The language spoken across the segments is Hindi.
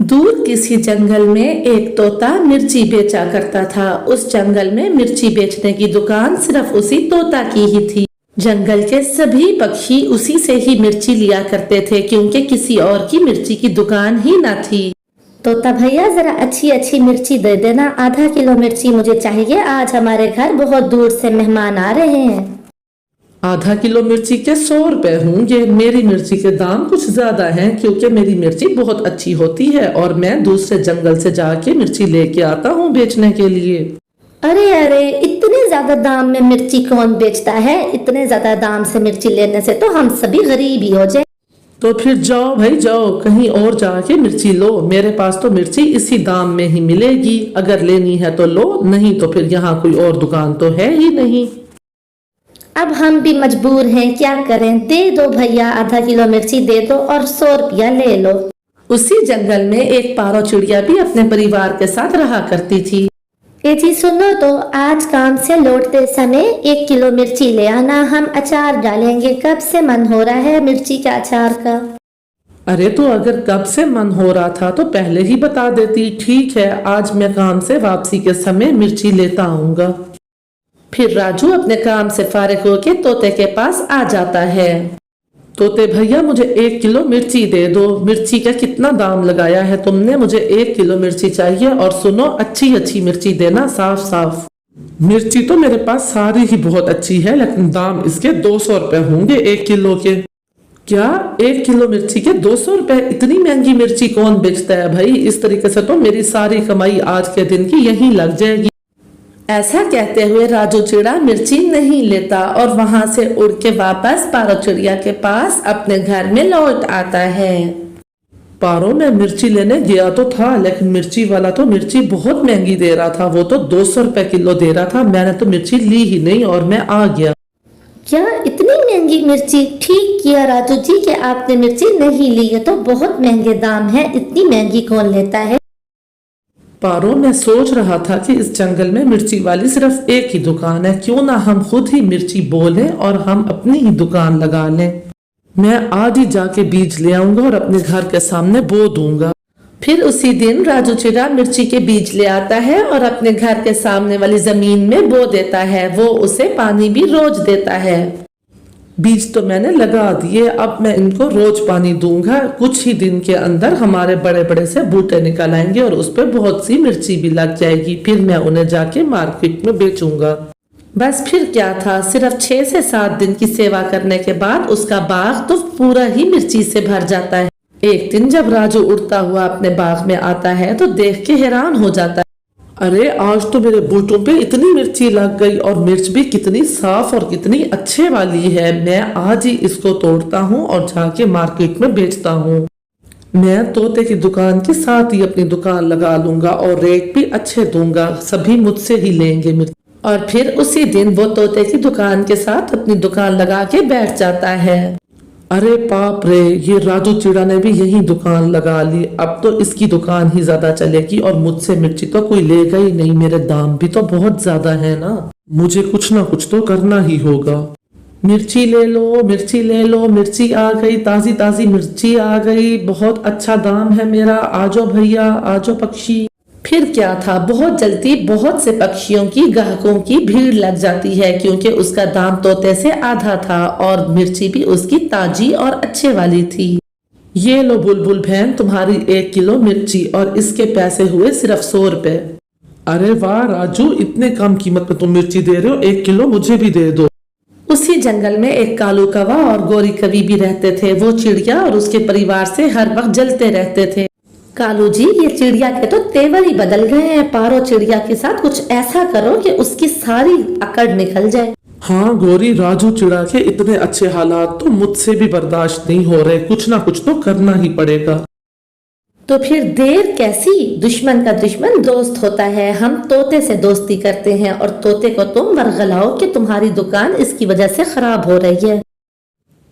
दूर किसी जंगल में एक तोता मिर्ची बेचा करता था। उस जंगल में मिर्ची बेचने की दुकान सिर्फ उसी तोता की ही थी। जंगल के सभी पक्षी उसी से ही मिर्ची लिया करते थे, क्योंकि किसी और की मिर्ची की दुकान ही न थी। तोता भैया जरा अच्छी अच्छी मिर्ची दे देना, आधा किलो मिर्ची मुझे चाहिए। आज हमारे घर बहुत दूर से मेहमान आ रहे हैं। आधा किलो मिर्ची के 100 रुपए होंगे। मेरी मिर्ची के दाम कुछ ज्यादा हैं, क्योंकि मेरी मिर्ची बहुत अच्छी होती है और मैं दूसरे जंगल से जाके मिर्ची लेके आता हूँ बेचने के लिए। अरे अरे, इतने ज्यादा दाम में मिर्ची कौन बेचता है? इतने ज्यादा दाम से मिर्ची लेने से तो हम सभी गरीब ही हो जाए। तो फिर जाओ भाई जाओ, कहीं और जाके मिर्ची लो। मेरे पास तो मिर्ची इसी दाम में ही मिलेगी। अगर लेनी है तो लो, नहीं तो फिर यहाँ कोई और दुकान तो है ही नहीं। अब हम भी मजबूर हैं, क्या करें? दे दो भैया, आधा किलो मिर्ची दे दो और 100 रुपया ले लो। उसी जंगल में एक पारो चिड़िया भी अपने परिवार के साथ रहा करती थी। ए जी सुनो तो, आज काम से लौटते समय 1 किलो मिर्ची ले आना, हम अचार डालेंगे। कब से मन हो रहा है मिर्ची के अचार का। अरे तो अगर कब से मन हो रहा था तो पहले ही बता देती। ठीक है, आज मैं काम से वापसी के समय मिर्ची लेता आऊंगा। फिर राजू अपने काम से फारिग होके तोते के पास आ जाता है। तोते भैया, मुझे 1 किलो मिर्ची दे दो। मिर्ची का कितना दाम लगाया है तुमने? मुझे 1 किलो मिर्ची चाहिए। और सुनो, अच्छी अच्छी मिर्ची देना, साफ साफ। मिर्ची तो मेरे पास सारी ही बहुत अच्छी है, लेकिन दाम इसके 200 रुपए होंगे 1 किलो के। क्या 1 किलो मिर्ची के 200 रुपए? इतनी महंगी मिर्ची कौन बेचता है भाई? इस तरीके से तो मेरी सारी कमाई आज के दिन की यहीं लग जाएगी। ऐसा कहते हुए राजू चिड़ा मिर्ची नहीं लेता और वहां से उड़ के वापस पारो चिड़िया के पास अपने घर में लौट आता है। पारो, मैं मिर्ची लेने गया तो था, लेकिन मिर्ची वाला तो मिर्ची बहुत महंगी दे रहा था। वो तो 200 रुपए किलो दे रहा था। मैंने तो मिर्ची ली ही नहीं और मैं आ गया। क्या इतनी महंगी मिर्ची? ठीक किया राजू जी कि आपने मिर्ची नहीं ली, ये तो बहुत महंगे दाम है। इतनी महंगी कौन लेता है? पारो, मैं सोच रहा था कि इस जंगल में मिर्ची वाली सिर्फ एक ही दुकान है। क्यों ना हम खुद ही मिर्ची बोलें और हम अपनी ही दुकान लगा लें। मैं आज ही जाके बीज ले आऊंगा और अपने घर के सामने बो दूंगा। फिर उसी दिन राजू चिड़ा मिर्ची के बीज ले आता है और अपने घर के सामने वाली जमीन में बो देता है। वो उसे पानी भी रोज देता है। बीज तो मैंने लगा दिए, अब मैं इनको रोज पानी दूंगा। कुछ ही दिन के अंदर हमारे बड़े बड़े से बूटे निकल आएंगे और उस पर बहुत सी मिर्ची भी लग जाएगी। फिर मैं उन्हें जाके मार्केट में बेचूंगा। बस फिर क्या था, सिर्फ 6 से 7 दिन की सेवा करने के बाद उसका बाग तो पूरा ही मिर्ची से भर जाता है। एक दिन जब राजू उड़ता हुआ अपने बाग में आता है तो देख के हैरान हो जाता है। अरे, आज तो मेरे बूटों पे इतनी मिर्ची लग गई और मिर्च भी कितनी साफ और कितनी अच्छे वाली है। मैं आज ही इसको तोड़ता हूँ और जाके मार्केट में बेचता हूँ। मैं तोते की दुकान के साथ ही अपनी दुकान लगा लूंगा और रेट भी अच्छे दूंगा। सभी मुझसे ही लेंगे मिर्च। और फिर उसी दिन वो तोते की दुकान के साथ अपनी दुकान लगा के बैठ जाता है। अरे बाप रे, ये राजू चिड़ा ने भी यही दुकान लगा ली। अब तो इसकी दुकान ही ज्यादा चलेगी और मुझसे मिर्ची तो कोई लेगा ही नहीं। मेरे दाम भी तो बहुत ज्यादा है ना। मुझे कुछ ना कुछ तो करना ही होगा। मिर्ची ले लो, मिर्ची ले लो। मिर्ची आ गई, ताजी ताजी मिर्ची आ गई। बहुत अच्छा दाम है मेरा। आजो भैया, आजो पक्षी। फिर क्या था, बहुत जल्दी बहुत से पक्षियों की ग्राहकों की भीड़ लग जाती है, क्योंकि उसका दाम तोते से आधा था और मिर्ची भी उसकी ताजी और अच्छे वाली थी। ये लो बुलबुल बहन, तुम्हारी 1 किलो मिर्ची और इसके पैसे हुए सिर्फ 100 रुपए। अरे वाह राजू, इतने कम कीमत में तुम मिर्ची दे रहे हो। 1 किलो मुझे भी दे दो। उसी जंगल में एक कालू कौवा और गोरी कवि भी रहते थे। वो चिड़िया और उसके परिवार से हर वक्त जलते रहते थे। कालू जी, ये चिड़िया के तो तेवर ही बदल गए हैं। पारो चिड़िया के साथ कुछ ऐसा करो कि उसकी सारी अकड़ निकल जाए। हाँ गोरी, राजू चिड़ा के इतने अच्छे हालात तो मुझसे भी बर्दाश्त नहीं हो रहे। कुछ ना कुछ तो करना ही पड़ेगा। तो फिर देर कैसी? दुश्मन का दुश्मन दोस्त होता है। हम तोते से दोस्ती करते हैं और तोते को तुम वर्गलाओ कि तुम्हारी दुकान इसकी वजह से खराब हो रही है।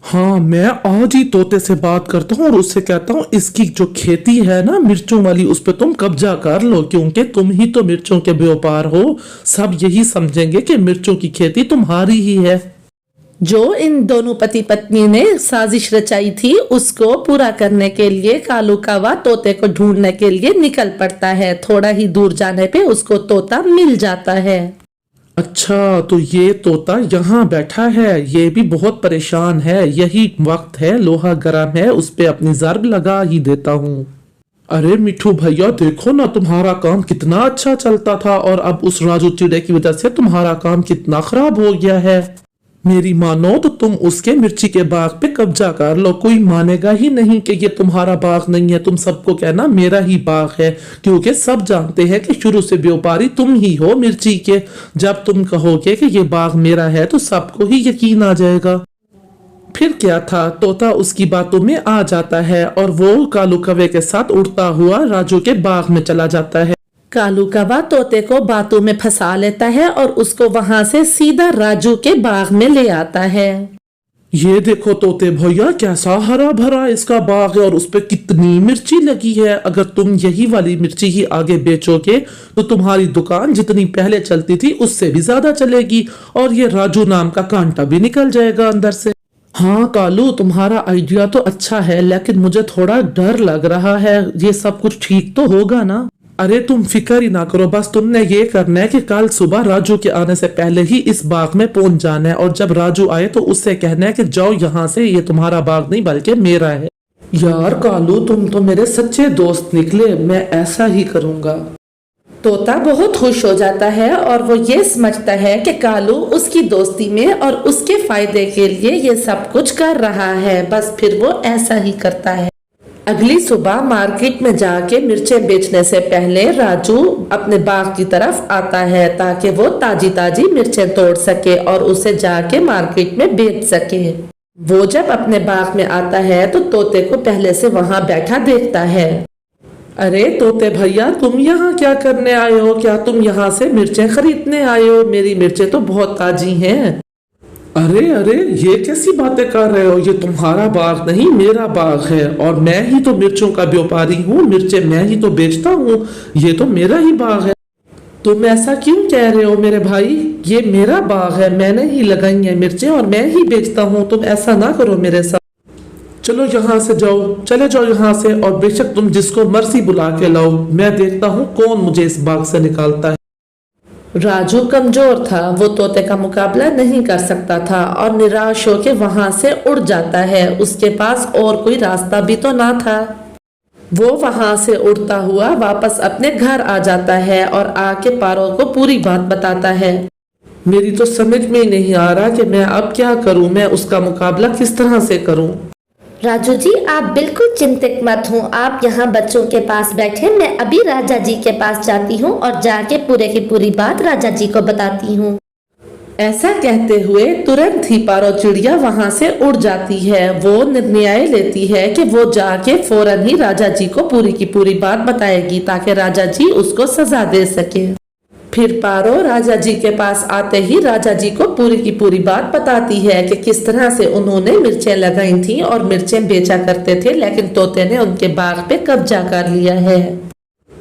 हाँ, मैं आज ही तोते से बात करता हूँ और उससे कहता हूँ इसकी जो खेती है ना मिर्चों वाली, उस पे तुम कब्जा कर लो, क्योंकि तुम ही तो मिर्चों के व्यापार हो। सब यही समझेंगे कि मिर्चों की खेती तुम्हारी ही है। जो इन दोनों पति पत्नी ने साजिश रचाई थी उसको पूरा करने के लिए कालू कौवा तोते को ढूंढने के लिए निकल पड़ता है। थोड़ा ही दूर जाने पे उसको तोता मिल जाता है। अच्छा, तो ये तोता यहाँ बैठा है, ये भी बहुत परेशान है। यही वक्त है, लोहा गर्म है, उस पे अपनी ज़र्ब लगा ही देता हूँ। अरे मिठू भैया, देखो ना तुम्हारा काम कितना अच्छा चलता था और अब उस राजू चिड़े की वजह से तुम्हारा काम कितना खराब हो गया है। मेरी मानो तो तुम उसके मिर्ची के बाग पे कब्जा कर लो, कोई मानेगा ही नहीं कि ये तुम्हारा बाग नहीं है। तुम सबको कहना मेरा ही बाग है, क्योंकि सब जानते हैं कि शुरू से व्यापारी तुम ही हो मिर्ची के। जब तुम कहोगे कि ये बाग मेरा है तो सबको ही यकीन आ जाएगा। फिर क्या था, तोता उसकी बातों में आ जाता है और वो कालू कौवे के साथ उड़ता हुआ राजू के बाग में चला जाता है। कालू कौवा तोते को बातों में फंसा लेता है और उसको वहां से सीधा राजू के बाग में ले आता है। ये देखो तोते भैया, कैसा हरा भरा इसका बाग है और उस पे कितनी मिर्ची लगी है। अगर तुम यही वाली मिर्ची ही आगे बेचोगे तो तुम्हारी दुकान जितनी पहले चलती थी उससे भी ज्यादा चलेगी और ये राजू नाम का कांटा भी निकल जाएगा अंदर से। हाँ कालू, तुम्हारा आइडिया तो अच्छा है, लेकिन मुझे थोड़ा डर लग रहा है। ये सब कुछ ठीक तो होगा ना? अरे तुम फिक्र ही ना करो, बस तुमने ये करना है कि कल सुबह राजू के आने से पहले ही इस बाग में पहुंच जाना है और जब राजू आए तो उससे कहना है कि जाओ यहाँ से, ये तुम्हारा बाग नहीं बल्कि मेरा है। यार कालू, तुम तो मेरे सच्चे दोस्त निकले, मैं ऐसा ही करूँगा। तोता बहुत खुश हो जाता है और वो ये समझता है कि कालू उसकी दोस्ती में और उसके फायदे के लिए ये सब कुछ कर रहा है। बस फिर वो ऐसा ही करता है। अगली सुबह मार्केट में जाके मिर्चें बेचने से पहले राजू अपने बाग की तरफ आता है ताकि वो ताजी ताजी मिर्चें तोड़ सके और उसे जाके मार्केट में बेच सके। वो जब अपने बाग में आता है तो तोते को पहले से वहां बैठा देखता है। अरे तोते भैया, तुम यहाँ क्या करने आए हो? क्या तुम यहाँ से मिर्चें खरीदने आए हो? मेरी मिर्चें तो बहुत ताजी हैं। अरे अरे, ये कैसी बातें कर रहे हो? ये तुम्हारा बाग नहीं, मेरा बाग है और मैं ही तो मिर्चों का व्यापारी हूँ। मिर्चें मैं ही तो बेचता हूँ, ये तो मेरा ही बाग है। तुम ऐसा क्यों कह रहे हो मेरे भाई? ये मेरा बाग है, मैंने ही लगाई है मिर्चें और मैं ही बेचता हूँ। तुम ऐसा ना करो मेरे साथ। चलो यहाँ से जाओ, चले जाओ यहाँ से और बेशक तुम जिसको मर्जी बुला के लाओ। मैं देखता हूँ कौन मुझे इस बाग से निकालता है। राजू कमजोर था, वो तोते का मुकाबला नहीं कर सकता था और निराश होकर वहां से उड़ जाता है। उसके पास और कोई रास्ता भी तो ना था। वो वहां से उड़ता हुआ वापस अपने घर आ जाता है और आके पारो को पूरी बात बताता है। मेरी तो समझ में ही नहीं आ रहा कि मैं अब क्या करूं, मैं उसका मुकाबला किस तरह से करूं। राजू जी, आप बिल्कुल चिंतित मत हो, आप यहाँ बच्चों के पास बैठे, मैं अभी राजा जी के पास जाती हूँ और जाके पूरे की पूरी बात राजा जी को बताती हूँ। ऐसा कहते हुए तुरंत ही पारो चिड़िया वहां से उड़ जाती है। वो निर्णय लेती है कि वो जाके फौरन ही राजा जी को पूरी की पूरी बात बताएगी ताकि राजा जी उसको सजा दे सके। फिर पारो राजा जी के पास आते ही राजा जी को पूरी की पूरी बात बताती है कि किस तरह से उन्होंने मिर्चें लगाई थी और मिर्चें बेचा करते थे, लेकिन तोते ने उनके बाग पे कब्जा कर लिया है।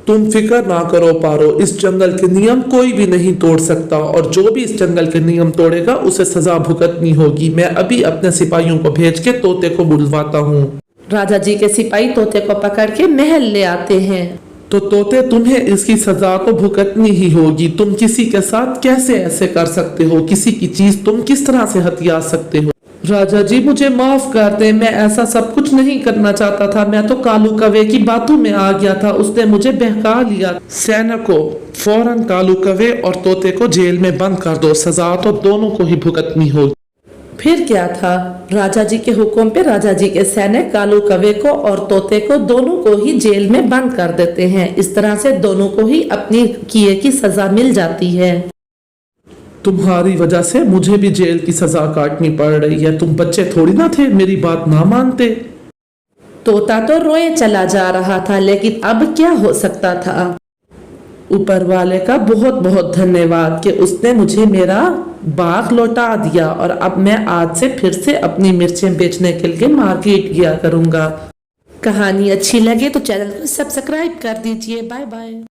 तुम फिक्र ना करो पारो, इस जंगल के नियम कोई भी नहीं तोड़ सकता और जो भी इस जंगल के नियम तोड़ेगा उसे सजा भुगतनी होगी। मैं अभी अपने सिपाहियों को भेज के तोते को बुलवाता हूँ। राजा जी के सिपाही तोते को पकड़ के महल ले आते हैं। तो तोते, तुम्हें इसकी सजा तो भुगतनी ही होगी। तुम किसी के साथ कैसे ऐसे कर सकते हो? किसी की चीज तुम किस तरह से हथिया सकते हो? राजा जी मुझे माफ कर दे, मैं ऐसा सब कुछ नहीं करना चाहता था। मैं तो कालू कौवे की बातों में आ गया था, उसने मुझे बहका लिया। सैनिकों, फौरन कालू कौवे और तोते को जेल में बंद कर दो, सजा तो दोनों को ही भुगतनी होगी। फिर क्या था, राजा जी के हुक्म पे राजा जी के सैनिक कालू कौवे को और तोते को दोनों को ही जेल में बंद कर देते हैं। इस तरह से दोनों को ही अपनी किए की सजा मिल जाती है। तुम्हारी वजह से मुझे भी जेल की सजा काटनी पड़ रही है। तुम बच्चे थोड़ी ना थे, मेरी बात ना मानते। तोता तो रोए चला जा रहा था, लेकिन अब क्या हो सकता था। ऊपर वाले का बहुत बहुत धन्यवाद कि उसने मुझे मेरा बाग लौटा दिया और अब मैं आज से फिर से अपनी मिर्चें बेचने के लिए मार्केट गया करूंगा। कहानी अच्छी लगे तो चैनल को सब्सक्राइब कर दीजिए। Bye bye.